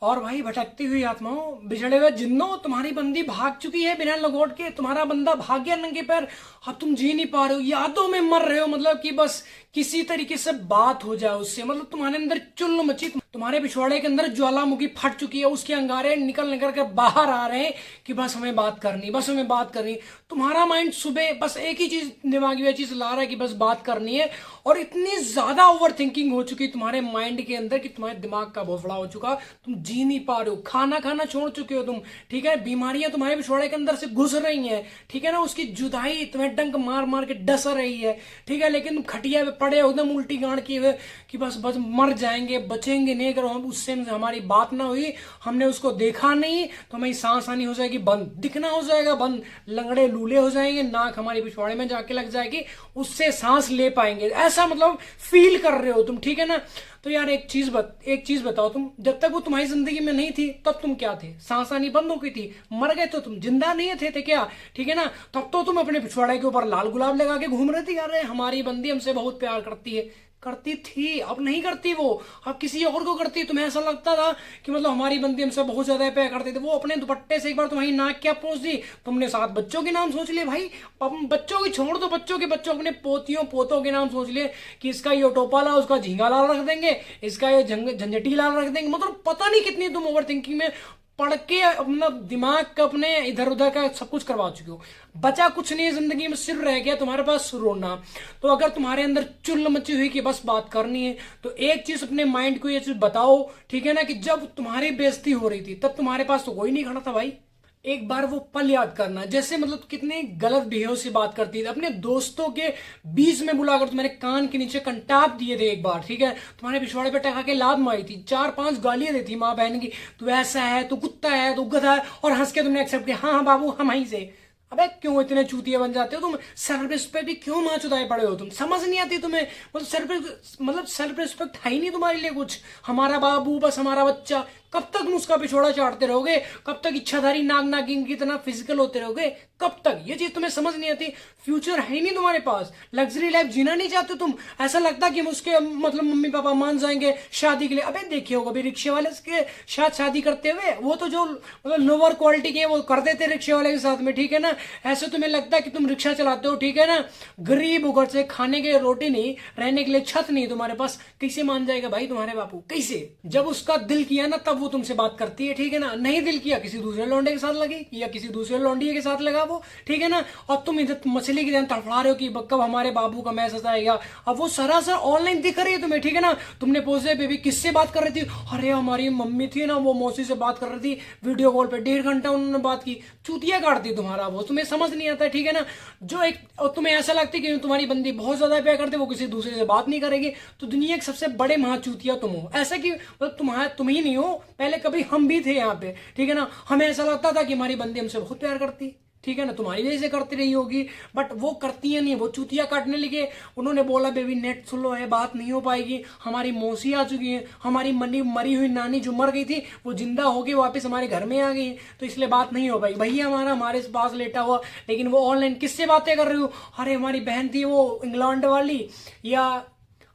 और भाई भटकती हुई आत्माओं, बिछड़े हुए जिन्नों, तुम्हारी बंदी भाग चुकी है बिना लौट के। तुम्हारा बंदा भाग गया नंगे पैर। अब तुम जी नहीं पा रहे हो, यादों में मर रहे हो। मतलब कि बस किसी तरीके से बात हो जाए उससे। मतलब तुम्हारे अंदर चुल्ल मची, तुम्हारे पिछवाड़े के अंदर ज्वालामुखी फट चुकी है, उसके अंगारे निकल निकल कर बाहर आ रहे हैं कि बस हमें बात करनी, बस हमें बात करनी। तुम्हारा माइंड सुबह बस एक ही चीज दिमाग में चीज ला रहा है कि बस बात करनी है। और इतनी ज्यादा ओवर थिंकिंग हो चुकी तुम्हारे माइंड के अंदर कि तुम्हारे दिमाग का भोफड़ा हो चुका। तुम जी नहीं पा रहे हो, खाना खाना छोड़ चुके हो तुम। ठीक है, बीमारियां तुम्हारे पिछवाड़े के अंदर से घुस रही हैं। ठीक है ना, उसकी जुदाई तुम्हें डंक मार मार के डस रही है। ठीक है, लेकिन तुम खटिया पे पड़े हो एकदम उल्टी गांड किए हुए कि बस बस मर जाएंगे, बचेंगे नहीं। अगर हम उससे हमारी बात ना हुई, हमने उसको देखा नहीं, तो हमारी सांस आनी हो जाएगी बंद, दिखना हो जाएगा बंद, लंगड़े लूले हो जाएंगे, नाक हमारी पिछवाड़े में जाके लग जाएगी, उससे सांस ले पाएंगे, ऐसा मतलब फील कर रहे हो तुम। ठीक है ना। तो यार एक चीज बताओ, तुम जब तक वो तुम्हारी जिंदगी में नहीं थी तब तुम क्या थे? सांस आनी बंद हो गई थी, मर गए तो तुम जिंदा नहीं थे क्या? ठीक है ना। तब तो तुम अपने पिछवाड़े के ऊपर लाल गुलाब लगा के घूम रहे थे, यार हमारी बंदी हमसे बहुत प्यार करती है। करती थी, अब नहीं करती वो, अब किसी और को करती है। तुम्हें ऐसा लगता था कि मतलब हमारी बंदी हमसे बहुत ज्यादा प्यार करती थी। वो अपने दुपट्टे से एक बार तुम्हारी नाक क्या पोंछ दी, तुमने 7 बच्चों के नाम सोच लिए भाई। अब बच्चों की छोड़ दो, बच्चों के बच्चों, अपने पोतियों पोतों के नाम सोच लिए कि इसका ये टोपा लाल, उसका झींगा लाल रख देंगे, इसका ये झंझटी लाल रख देंगे। मतलब पता नहीं कितनी तुम ओवर थिंकिंग में पढ़ के अपना दिमाग का अपने इधर उधर का सब कुछ करवा चुके हो। बचा कुछ नहीं है जिंदगी में, सिर्फ रह गया तुम्हारे पास रोना। तो अगर तुम्हारे अंदर चुल्ल मची हुई कि बस बात करनी है, तो एक चीज अपने माइंड को ये चीज बताओ, ठीक है ना, कि जब तुम्हारी बेइज्जती हो रही थी तब तुम्हारे पास तो कोई नहीं खड़ा था भाई। एक बार वो पल याद करना, जैसे मतलब कितने गलत बिहेव से बात करती थी, अपने दोस्तों के बीच में बुलाकर तुम्हारे कान के नीचे कंटाप दिए थे एक बार। ठीक है, तुम्हारे पिछवाड़े पे टका के लात मारी थी, 4-5 गालियां दी थी माँ बहन की, तू ऐसा है, तू कुत्ता है, तू गधा है, और हंस के तुमने एक्सेप्ट किया, हाँ हाँ बाबू हम ही से। अबे क्यों इतने चूतिया बन जाते हो तुम? सेल्फ रिस्पेक्ट भी क्यों माँ चुदाए पड़े हो तुम? समझ नहीं आती तुम्हें? मतलब सेल्फ रिस्पेक्ट है ही नहीं तुम्हारे लिए कुछ। हमारा बाबू, बस हमारा बच्चा। कब तक उसका पिछोड़ा चाटते रहोगे? कब तक इच्छाधारी नाग नागिन की तरह फिजिकल होते रहोगे? कब तक? ये चीज तुम्हें समझ नहीं आती। फ्यूचर है ही नहीं तुम्हारे पास, लग्जरी लाइफ जीना नहीं चाहते तुम। ऐसा लगता कि उसके मतलब मम्मी पापा मान जाएंगे शादी के लिए। अबे देखिए होगा अभी रिक्शे वाले के साथ शादी करते हुए, वो तो जो मतलब लोअर क्वालिटी के वो कर देते रिक्शे वाले के साथ में। ठीक है ना, ऐसे तुम्हें लगता है कि तुम रिक्शा चलाते हो। ठीक है ना, गरीब घर से, खाने के लिए रोटी नहीं, रहने के लिए छत नहीं तुम्हारे पास। कैसे मान जाएगा भाई तुम्हारे बापू? कैसे? जब उसका दिल किया ना तब वो तुमसे बात करती है। ठीक है ना, नहीं दिल किया किसी दूसरे लौंडे के साथ लगी या किसी दूसरे लौंडिये के साथ लगा वो। ठीक है ना, और तुम इधर मछली की तरह तड़फड़ा रहे हो कि कब हमारे बाबू का मैसेज आएगा। अब वो सरासर ऑनलाइन दिख रही है तुम्हें। ठीक है ना, तुमने पूछे बेबी किससे बात कर रही थी? अरे हमारी मम्मी थी ना, वो मौसी से बात कर रही थी वीडियो कॉल पे, 1.5 घंटा उन्होंने बात की। चूतिया काटती तुम्हारा वो, तुम्हें समझ नहीं आता। ठीक है ना, जो एक और तुम्हें ऐसा लगता है कि तुम्हारी बंदी बहुत ज्यादा प्यार करती, वो किसी दूसरे से बात नहीं करेगी, तो दुनिया के सबसे बड़े महाचूतिया तुम हो। ऐसा कि मतलब तुम ही नहीं हो, पहले कभी हम भी थे यहाँ पे। ठीक है ना, हमें ऐसा लगता था कि हमारी बंदी हमसे बहुत प्यार करती। ठीक है ना, तुम्हारी वजह से करती रही होगी, बट वो करती है नहीं, वो चूतिया काटने लगे। उन्होंने बोला बेबी नेट स्लो है, बात नहीं हो पाएगी। हमारी मौसी आ चुकी है, हमारी मरी हुई नानी जो मर गई थी वो जिंदा होगी वापस हमारे घर में आ गई, तो इसलिए बात नहीं हो पाई। भैया हमारा हमारे पास लेटा हुआ, लेकिन वो ऑनलाइन किससे बातें कर रही हो? अरे हमारी बहन थी वो इंग्लैंड वाली, या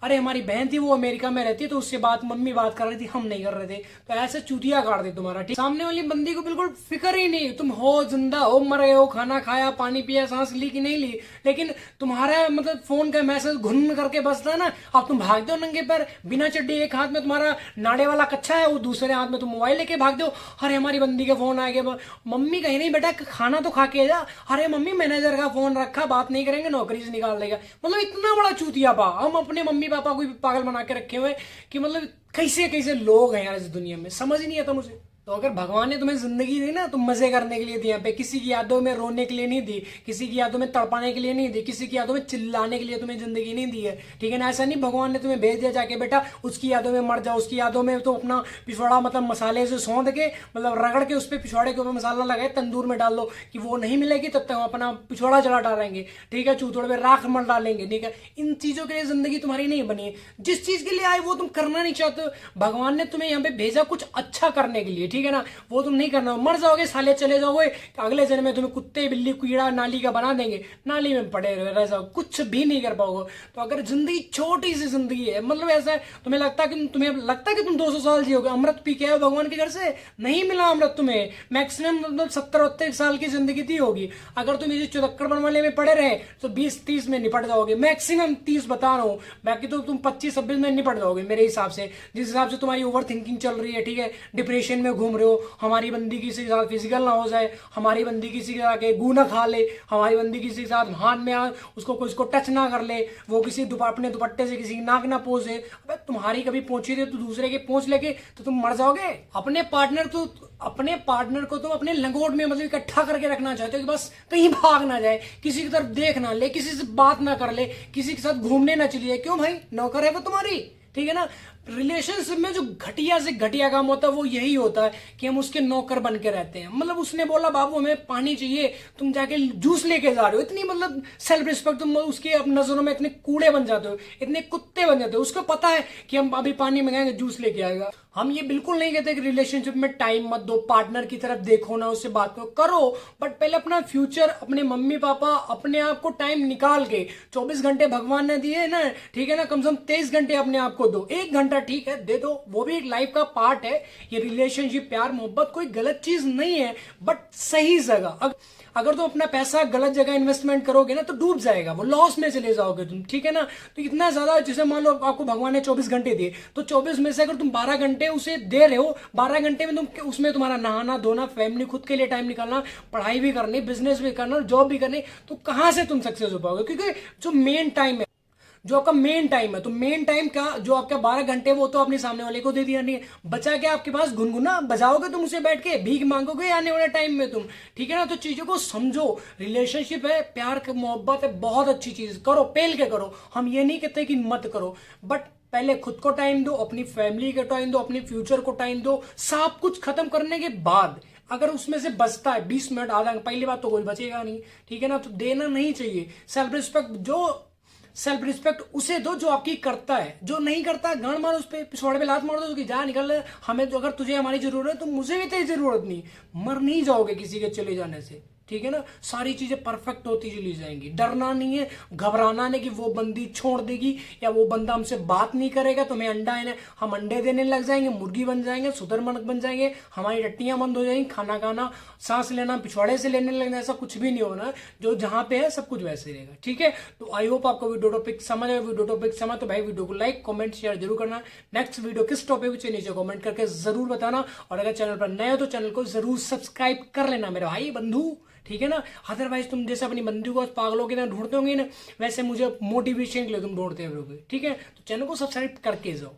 अरे हमारी बहन थी वो अमेरिका में रहती है, तो उससे बात मम्मी बात कर रही थी, हम नहीं कर रहे थे। तो ऐसे चूतिया काट दे तुम्हारा। ठीक, सामने वाली बंदी को बिल्कुल फिक्र ही नहीं, तुम हो जिंदा हो, मरे हो, खाना खाया, पानी पिया, सांस ली कि नहीं ली, लेकिन तुम्हारा मतलब फोन का मैसेज घुन करके बसता ना। अब तुम भाग दो नंगे पैर बिना चड्डी, एक हाथ में तुम्हारा नाड़े वाला कच्चा है, वो दूसरे हाथ में तुम मोबाइल लेके भाग दो। अरे हमारी बंदी का फोन आ गया, मम्मी कहीं नहीं बेटा खाना तो खा के जा। अरे मम्मी मैनेजर का फोन रखा, बात नहीं करेंगे, नौकरी से निकाल देगा। मतलब इतना बड़ा चूतिया पा हम अपने मम्मी पापा को भी पागल बना के रखे हुए कि मतलब कैसे कैसे लोग हैं यार इस दुनिया में, समझ ही नहीं आता मुझे। तो अगर भगवान ने तुम्हें जिंदगी दी ना, तुम मजे करने के लिए दी, यहाँ पे किसी की यादों में रोने के लिए नहीं दी, किसी की यादों में तड़पाने के लिए नहीं दी, किसी की यादों में चिल्लाने के लिए तुम्हें जिंदगी नहीं दी है। ठीक है ना, ऐसा नहीं भगवान ने तुम्हें भेज दिया जाके बेटा उसकी यादों में मर जाओ, उसकी यादों में तो अपना पिछवाड़ा मतलब मसाले से सौंध के मतलब रगड़ के उस पर पिछवाड़े के ऊपर मसाला लगाए तंदूर में डाल दो कि वो नहीं मिलेगी तब तक हम अपना पिछवाड़ा जला डालेंगे। ठीक है, चूथोड़े में राख मल डालेंगे। ठीक है, इन चीजों के लिए जिंदगी तुम्हारी नहीं बनी है। जिस चीज के लिए आए वो तुम करना नहीं चाहते, भगवान ने तुम्हें यहाँ पे भेजा कुछ अच्छा करने के लिए। ठीक ठीक है ना, वो तुम नहीं करना, मर जाओगे साले, चले जाओगे, अगले जन्म में तुम्हें कुत्ते बिल्ली कीड़ा नाली का बना देंगे, नाली में पड़े रह जाओ, कुछ भी नहीं कर पाओगे। तो अगर जिंदगी छोटी सी जिंदगी है, मतलब ऐसा है तुम्हें लगता है कि तुम 200 साल जियोगे, अमृत पी के आए भगवान के घर से, नहीं मिला अमृत तुम्हें, मैक्सिमम मतलब 70-80 साल की जिंदगी दी होगी। अगर तुम इसे चौधक्कर बनवाले में पड़े रहे तो 20-30 में निपट जाओगे, मैक्सिमम 30 बता रहा हूं, बाकी तो तुम 25-26 में निपट जाओगे मेरे हिसाब से, जिस हिसाब से तुम्हारी ओवर थिंकिंग चल रही है, ठीक है, डिप्रेशन में घूम रहे हो, हमारी बंदी किसी के साथ फिजिकल ना हो जाए, हमारी बंदी किसी के साथ गू ना खा ले, हमारी बंदी किसी के साथ हाथ में उसको टच ना कर ले, वो किसी अपने दुपट्टे से किसी की नाक ना पोसे, अबे तुम्हारी कभी पहुंची थी तो दूसरे के पहुंच लेके तो तुम मर जाओगे। अपने पार्टनर को तुम अपने लंगोट में मतलब इकट्ठा करके रखना चाहते हो कि बस कहीं भाग ना जाए, किसी की तरफ देख ना ले, किसी से बात ना कर ले, किसी के साथ घूमने ना चली जाए, क्यों भाई, नौकर है वो तुम्हारी, ठीक है ना। रिलेशनशिप में जो घटिया से घटिया काम होता है वो यही होता है कि हम उसके नौकर बन के रहते हैं। मतलब उसने बोला बाबू हमें पानी चाहिए, तुम जाके जूस लेके जा रहे हो, इतनी मतलब सेल्फ रिस्पेक्ट, तुम उसके नजरों में इतने कूड़े बन जाते हो, इतने कुत्ते बन जाते हो। उसको पता है कि हम अभी पानी मंगाएंगे जूस लेके आएगा। हम ये बिल्कुल नहीं कहते कि रिलेशनशिप में टाइम मत दो, पार्टनर की तरफ देखो ना, उससे बात करो, बट पहले अपना फ्यूचर, अपने मम्मी पापा, अपने आप को टाइम निकाल के, 24 घंटे भगवान ने दिए ना, ठीक है ना, कम से कम 23 घंटे अपने आप को दो, 1 घंटा ठीक है दे दो, वो भी एक लाइफ का पार्ट है। ये रिलेशनशिप, प्यार मोहब्बत कोई गलत चीज नहीं है, बट सही जगह। अगर तुम अपना पैसा गलत जगह इन्वेस्टमेंट करोगे ना तो डूब जाएगा, वो लॉस में चले जाओगे तुम, ठीक है ना। तो इतना ज्यादा, जैसे मान लो आपको भगवान ने 24 घंटे दिए, तो 24 में से अगर तुम 12 घंटे उसे दे रहे हो, 12 घंटे में तुम उसमें तुम्हारा नहाना धोना, फैमिली, खुद के लिए टाइम निकालना, पढ़ाई भी करनी, बिजनेस भी करना, जॉब भी करनी, तो कहां से तुम सक्सेस हो पाओगे। क्योंकि जो मेन टाइम है, जो आपका मेन टाइम है, तो मेन टाइम का जो आपका 12 घंटे वो तो अपने सामने वाले को दे दिया, नहीं बचा के आपके पास गुनगुना बजाओगे तुम उसे बैठ के, भीख मांगोगे आने वाले टाइम में तुम, ठीक है ना। तो चीजों को समझो, रिलेशनशिप है, प्यार मोहब्बत है, बहुत अच्छी चीज, करो, पेल के करो, हम ये नहीं कहते कि मत करो, बट पहले खुद को टाइम दो, अपनी फैमिली को टाइम दो, अपने फ्यूचर को टाइम दो। सब कुछ खत्म करने के बाद अगर उसमें से बचता है 20 मिनट, आधा, पहली बात तो कोई बचेगा नहीं, ठीक है ना, तो देना नहीं चाहिए। सेल्फ रिस्पेक्ट उसे दो जो आपकी करता है, जो नहीं करता गांड मारो उस पे, पिछवाड़े पे लात मार दो कि जा निकल, हमें तो अगर तुझे हमारी जरूरत है तो मुझे भी तेरी जरूरत नहीं, मर नहीं जाओगे किसी के चले जाने से, ठीक है ना। सारी चीजें परफेक्ट होती चली जाएंगी, डरना नहीं है, घबराना नहीं कि वो बंदी छोड़ देगी या वो बंदा हमसे बात नहीं करेगा तो हम अंडे देने लग जाएंगे, मुर्गी बन जाएंगे, सुधरमनक बन जाएंगे, हमारी टट्टियां बंद हो जाएंगी, खाना खाना, सांस लेना पिछवाड़े से लेने लगना, ऐसा कुछ भी नहीं होना। जो जहां पे है सब कुछ वैसे रहेगा, ठीक है। तो आई होप आपको वीडियो टॉपिक समझ आए। वीडियो टॉपिक समझ तो भाई वीडियो को लाइक कमेंट शेयर जरूर करना। नेक्स्ट वीडियो किस टॉपिक पे नीचे कमेंट करके जरूर बताना, और अगर चैनल पर नए हो तो चैनल को जरूर सब्सक्राइब कर लेना मेरे भाई बंधु, ठीक है ना। अदरवाइज तुम जैसे अपनी बंदी को पागलों की तरह ढूंढते होंगे ना, वैसे मुझे मोटिवेशन के लिए तुम ढूंढते रहोगे, ठीक है। तो चैनल को सब्सक्राइब करके जाओ।